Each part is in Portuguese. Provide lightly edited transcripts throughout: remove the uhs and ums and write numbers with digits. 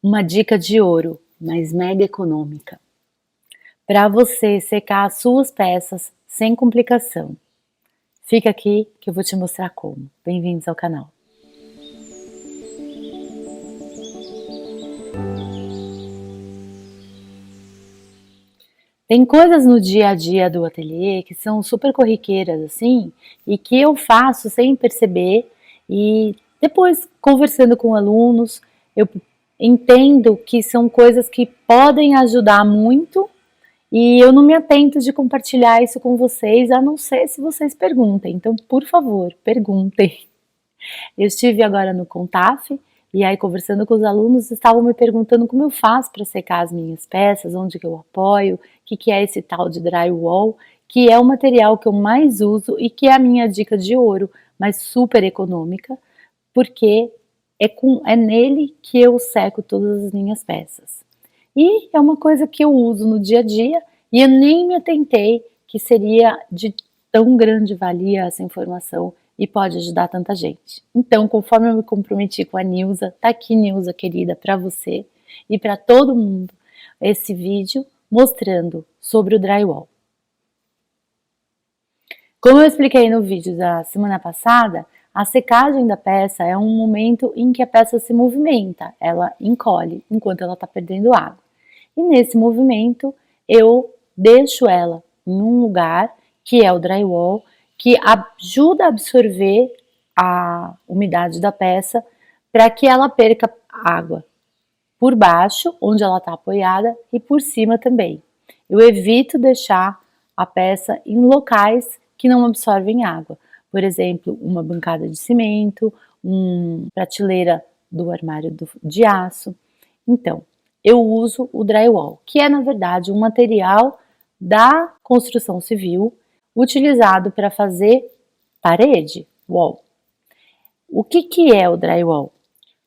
Uma dica de ouro, mas mega econômica, para você secar as suas peças sem complicação. Fica aqui que eu vou te mostrar como. Bem-vindos ao canal. Tem coisas no dia a dia do ateliê que são super corriqueiras assim, e que eu faço sem perceber, e depois conversando com alunos, eu entendo que são coisas que podem ajudar muito, e eu não me atento de compartilhar isso com vocês, a não ser se vocês perguntem. Então, por favor, perguntem. Eu estive agora no Contaf, e aí conversando com os alunos, estavam me perguntando como eu faço para secar as minhas peças, onde que eu apoio, o que é esse tal de drywall, que é o material que eu mais uso e que é a minha dica de ouro, mas super econômica, porque é nele que eu seco todas as minhas peças. E é uma coisa que eu uso no dia a dia e eu nem me atentei que seria de tão grande valia essa informação e pode ajudar tanta gente. Então, conforme eu me comprometi com a Nilza, tá aqui, Nilza querida, para você e para todo mundo, esse vídeo mostrando sobre o drywall. Como eu expliquei no vídeo da semana passada, a secagem da peça é um momento em que a peça se movimenta, ela encolhe enquanto ela está perdendo água. E nesse movimento eu deixo ela em um lugar que é o drywall, que ajuda a absorver a umidade da peça para que ela perca água por baixo, onde ela está apoiada, e por cima também. Eu evito deixar a peça em locais que não absorvem água. Por exemplo, uma bancada de cimento, uma prateleira do armário de aço. Então, eu uso o drywall, que é na verdade um material da construção civil utilizado para fazer parede, wall. O que é o drywall?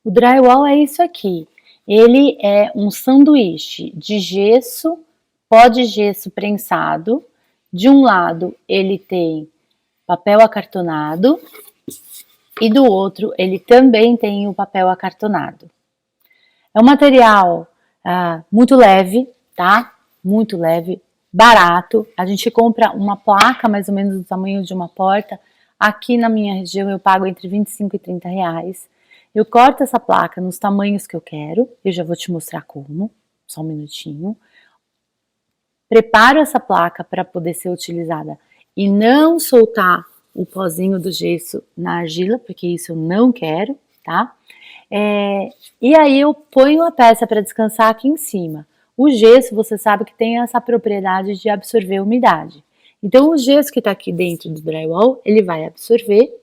O drywall é isso aqui. Ele é um sanduíche de gesso, pó de gesso prensado. De um lado ele tem papel acartonado e do outro ele também tem o papel acartonado. É um material muito leve, tá? Muito leve, barato. A gente compra uma placa mais ou menos do tamanho de uma porta. Aqui na minha região eu pago entre 25 e 30 reais. Eu corto essa placa nos tamanhos que eu quero. Eu já vou te mostrar como. Só um minutinho. Preparo essa placa para poder ser utilizada e não soltar o pozinho do gesso na argila, porque isso eu não quero, tá? E aí eu ponho a peça para descansar aqui em cima. O gesso, você sabe que tem essa propriedade de absorver umidade. Então o gesso que está aqui dentro do drywall, ele vai absorver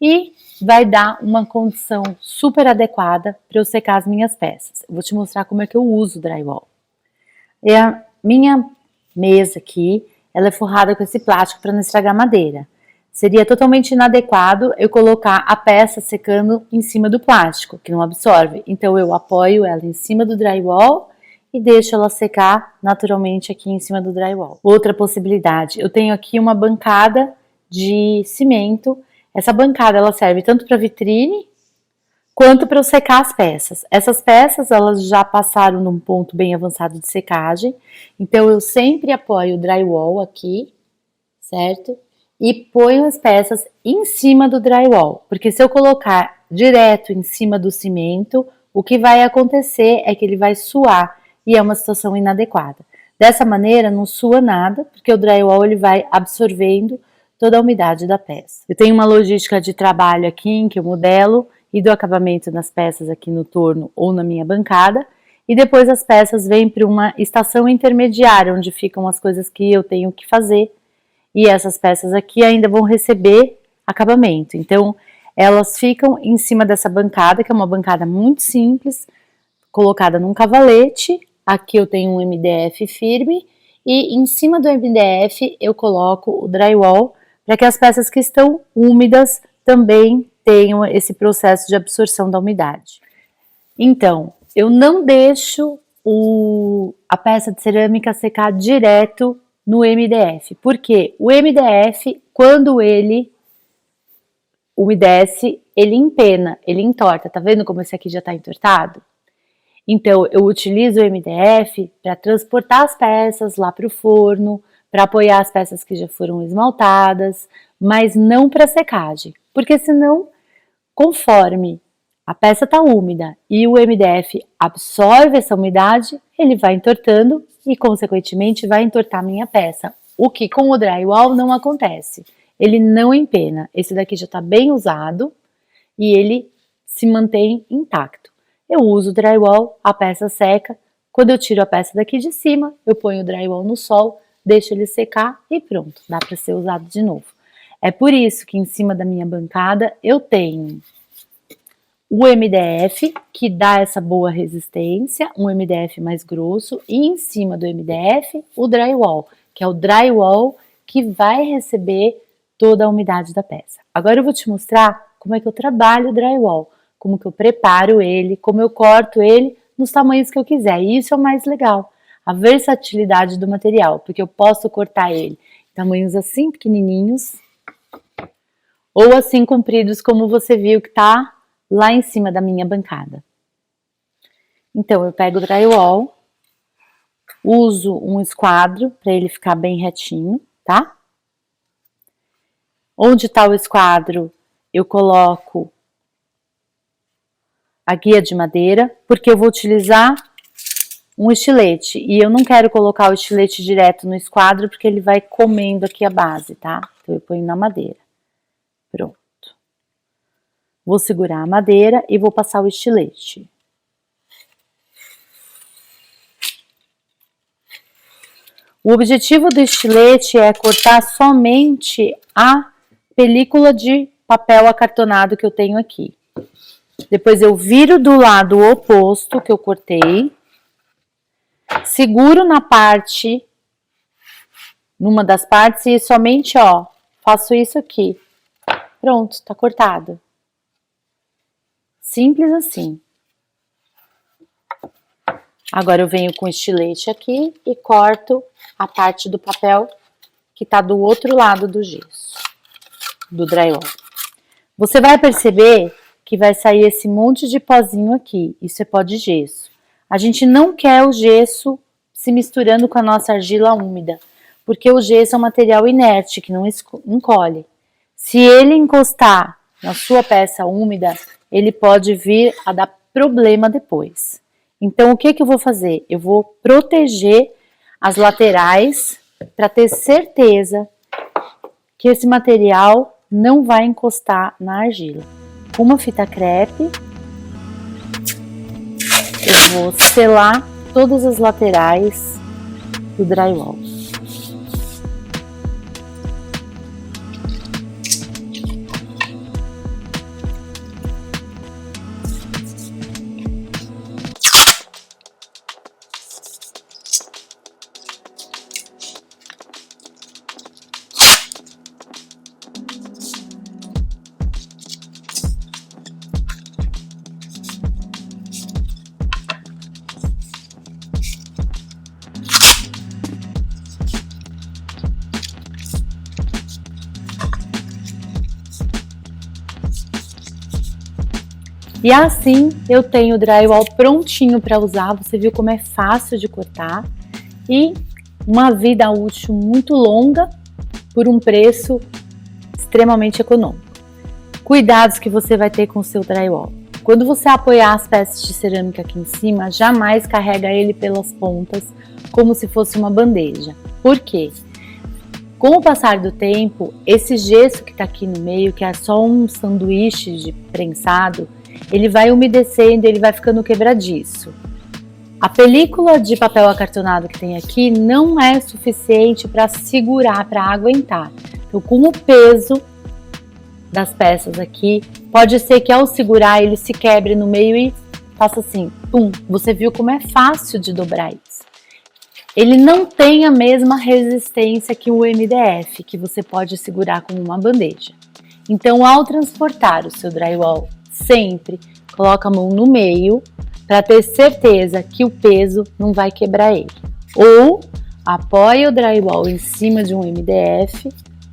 e vai dar uma condição super adequada para eu secar as minhas peças. Eu vou te mostrar como é que eu uso o drywall. E a minha mesa aqui, ela é forrada com esse plástico para não estragar madeira. Seria totalmente inadequado eu colocar a peça secando em cima do plástico, que não absorve. Então eu apoio ela em cima do drywall e deixo ela secar naturalmente aqui em cima do drywall. Outra possibilidade, eu tenho aqui uma bancada de cimento. Essa bancada ela serve tanto para vitrine quanto para eu secar as peças. Essas peças elas já passaram num ponto bem avançado de secagem, então eu sempre apoio o drywall aqui, certo? E ponho as peças em cima do drywall, porque se eu colocar direto em cima do cimento, o que vai acontecer é que ele vai suar e é uma situação inadequada. Dessa maneira não sua nada, porque o drywall ele vai absorvendo toda a umidade da peça. Eu tenho uma logística de trabalho aqui em que eu modelo e do acabamento nas peças aqui no torno ou na minha bancada, e depois as peças vêm para uma estação intermediária, onde ficam as coisas que eu tenho que fazer, e essas peças aqui ainda vão receber acabamento. Então, elas ficam em cima dessa bancada, que é uma bancada muito simples, colocada num cavalete. Aqui eu tenho um MDF firme, e em cima do MDF eu coloco o drywall, para que as peças que estão úmidas também tenham esse processo de absorção da umidade. Então, eu não deixo a peça de cerâmica secar direto no MDF, porque o MDF, quando ele umedece, ele empena, ele entorta. Tá vendo como esse aqui já tá entortado? Então, eu utilizo o MDF para transportar as peças lá para o forno, para apoiar as peças que já foram esmaltadas, mas não para secagem, porque senão, conforme a peça está úmida e o MDF absorve essa umidade, ele vai entortando e, consequentemente, vai entortar a minha peça. O que com o drywall não acontece. Ele não empena. Esse daqui já está bem usado e ele se mantém intacto. Eu uso o drywall, a peça seca. Quando eu tiro a peça daqui de cima, eu ponho o drywall no sol, deixo ele secar e pronto, dá para ser usado de novo. É por isso que em cima da minha bancada eu tenho o MDF, que dá essa boa resistência, um MDF mais grosso, e em cima do MDF o drywall, que é o drywall que vai receber toda a umidade da peça. Agora eu vou te mostrar como é que eu trabalho o drywall, como que eu preparo ele, como eu corto ele nos tamanhos que eu quiser. E isso é o mais legal, a versatilidade do material, porque eu posso cortar ele em tamanhos assim pequenininhos ou assim compridos, como você viu que tá lá em cima da minha bancada. Então, eu pego o drywall, uso um esquadro para ele ficar bem retinho, tá? Onde está o esquadro, eu coloco a guia de madeira, porque eu vou utilizar um estilete. E eu não quero colocar o estilete direto no esquadro, porque ele vai comendo aqui a base, tá? Então, eu ponho na madeira. Pronto. Vou segurar a madeira e vou passar o estilete. O objetivo do estilete é cortar somente a película de papel acartonado que eu tenho aqui. Depois eu viro do lado oposto que eu cortei, seguro numa das partes e somente, ó, faço isso aqui. Pronto, tá cortado. Simples assim. Agora eu venho com o estilete aqui e corto a parte do papel que tá do outro lado do gesso, do drywall. Você vai perceber que vai sair esse monte de pozinho aqui, isso é pó de gesso. A gente não quer o gesso se misturando com a nossa argila úmida, porque o gesso é um material inerte que não encolhe. Se ele encostar na sua peça úmida, ele pode vir a dar problema depois. Então, o que eu vou fazer? Eu vou proteger as laterais para ter certeza que esse material não vai encostar na argila. Com uma fita crepe, eu vou selar todas as laterais do drywall. E assim eu tenho o drywall prontinho para usar. Você viu como é fácil de cortar e uma vida útil muito longa por um preço extremamente econômico. Cuidados que você vai ter com o seu drywall. Quando você apoiar as peças de cerâmica aqui em cima, jamais carrega ele pelas pontas como se fosse uma bandeja. Por quê? Com o passar do tempo, esse gesso que está aqui no meio, que é só um sanduíche de prensado, ele vai umedecendo, ele vai ficando quebradiço. A película de papel acartonado que tem aqui não é suficiente para segurar, para aguentar. Então, com o peso das peças aqui, pode ser que ao segurar ele se quebre no meio e faça assim, pum. Você viu como é fácil de dobrar isso. Ele não tem a mesma resistência que o MDF, que você pode segurar como uma bandeja. Então, ao transportar o seu drywall, sempre coloca a mão no meio para ter certeza que o peso não vai quebrar ele. Ou apoia o drywall em cima de um MDF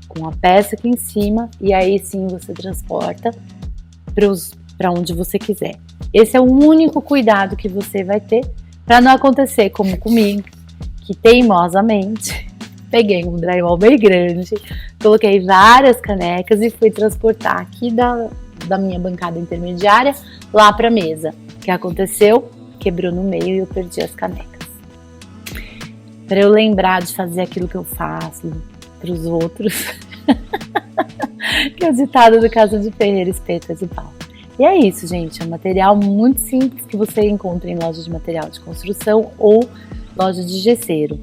com a peça aqui em cima e aí sim você transporta para onde você quiser. Esse é o único cuidado que você vai ter para não acontecer como comigo, que teimosamente peguei um drywall bem grande, coloquei várias canecas e fui transportar aqui da minha bancada intermediária lá para a mesa. O que aconteceu? Quebrou no meio e eu perdi as canecas. Para eu lembrar de fazer aquilo que eu faço para os outros, que é o ditado do Casa de Ferreira, Espeta de Pau. E é isso, gente, é um material muito simples que você encontra em loja de material de construção ou loja de gesseiro.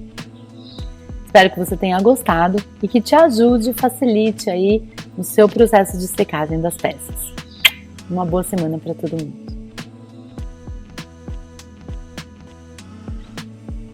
Espero que você tenha gostado e que te ajude e facilite aí no seu processo de secagem das peças. Uma boa semana para todo mundo.